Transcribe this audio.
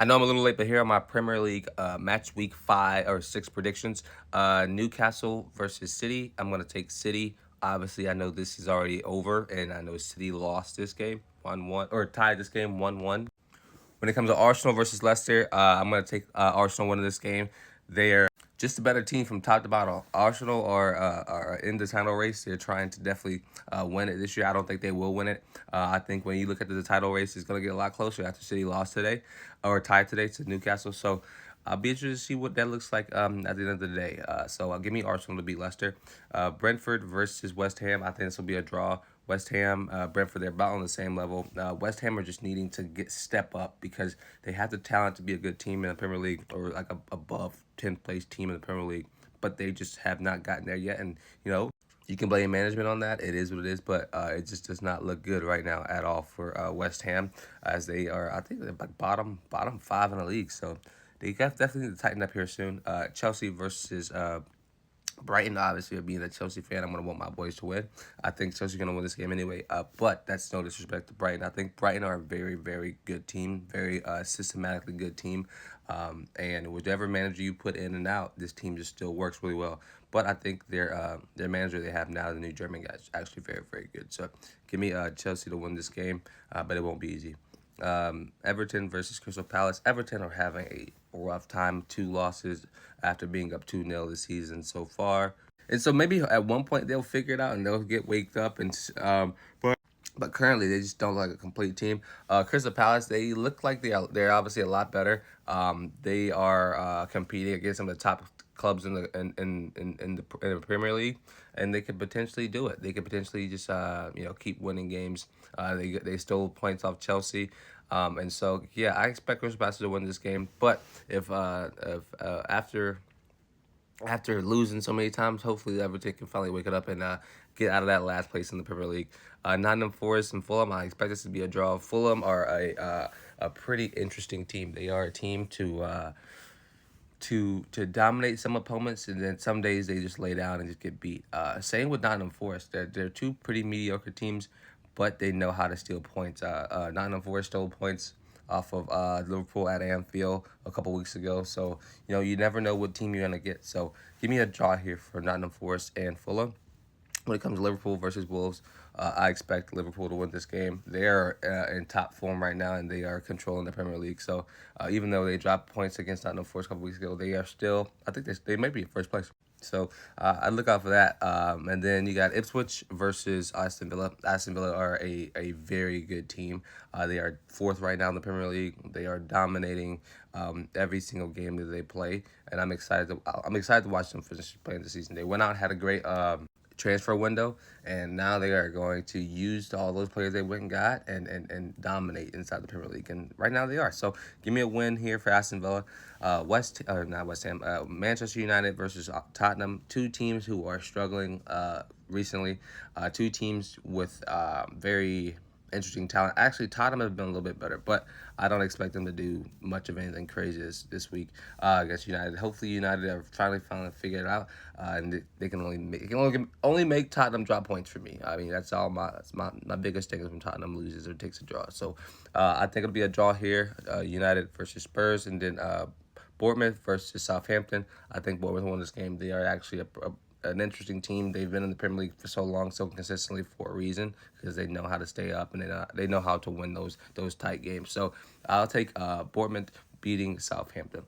I know I'm a little late, but here are my Premier League match week 5 or 6 predictions. Newcastle versus City. I'm going to take City. Obviously, I know this is already over, and I know City lost this game 1-1 or tied this game 1-1. When it comes to Arsenal versus Leicester, I'm going to take Arsenal winning this game. They're just a better team from top to bottom. Arsenal are in the title race. They're trying to definitely win it this year. I don't think they will win it. I think when you look at the title race, it's going to get a lot closer after City lost today or tied today to Newcastle. So I'll be interested to see what that looks like at the end of the day. So give me Arsenal to beat Leicester. Brentford versus West Ham. I think this will be a draw. West Ham, Brentford, they're about on the same level. West Ham are just needing to step up because they have the talent to be a good team in the Premier League or like a above 10th place team in the Premier League, but they just have not gotten there yet. And you can blame management on that. It is what it is, but it just does not look good right now at all for West Ham, as they are. I think they're like bottom 5 in the league. So they definitely need to tighten up here soon. Chelsea versus Brighton. Obviously, being a Chelsea fan, I'm going to want my boys to win. I think Chelsea's going to win this game anyway, but that's no disrespect to Brighton. I think Brighton are a very, very good team, very systematically good team, and whichever manager you put in and out, this team just still works really well. But I think their manager they have now, the new German guy, is actually very, very good. So give me Chelsea to win this game, but it won't be easy. Everton versus Crystal Palace. Everton are having a rough time. 2 losses after being up 2-0 this season so far. And so maybe at one point they'll figure it out and they'll get waked up. But currently they just don't look like a complete team. Crystal Palace, they look like they're obviously a lot better. They are competing against some of the top clubs in the Premier League, and they could potentially do it. They could potentially just keep winning games. They stole points off Chelsea. And so, yeah, I expect Crystal Palace to win this game. But if after losing so many times, hopefully Everton can finally wake it up and get out of that last place in the Premier League. Nottingham Forest and Fulham, I expect this to be a draw. Fulham are a pretty interesting team. They are a team to dominate some opponents, and then some days they just lay down and just get beat. Same with Nottingham Forest. They're two pretty mediocre teams, but they know how to steal points. Nottingham Forest stole points off of Liverpool at Anfield a couple weeks ago. So, you never know what team you're going to get. So, give me a draw here for Nottingham Forest and Fulham. When it comes to Liverpool versus Wolves, I expect Liverpool to win this game. They are in top form right now, and they are controlling the Premier League. So even though they dropped points against Nottingham Forest a couple weeks ago, they are still, I think they might be in first place. So I look out for that. And then you got Ipswich versus Aston Villa. Aston Villa are a very good team. They are fourth right now in the Premier League. They are dominating every single game that they play, and I'm excited to watch them finish playing the season. They went out and had a great transfer window, and now they are going to use all those players they went and got and dominate inside the Premier League. And right now they are. So give me a win here for Aston Villa. Not West Ham. Manchester United versus Tottenham. Two teams who are struggling recently. Two teams with very interesting talent. Actually, Tottenham have been a little bit better, but I don't expect them to do much of anything crazy this week against United. Hopefully, United are finally figured it out, and they can only make Tottenham drop points for me. I mean, that's my biggest thing is when Tottenham loses or takes a draw. So I think it'll be a draw here. United versus Spurs, and then Bournemouth versus Southampton. I think Bournemouth won this game. They are actually an interesting team. They've been in the Premier League for so long, so consistently for a reason, because they know how to stay up and they know how to win those tight games. So I'll take Bournemouth beating Southampton.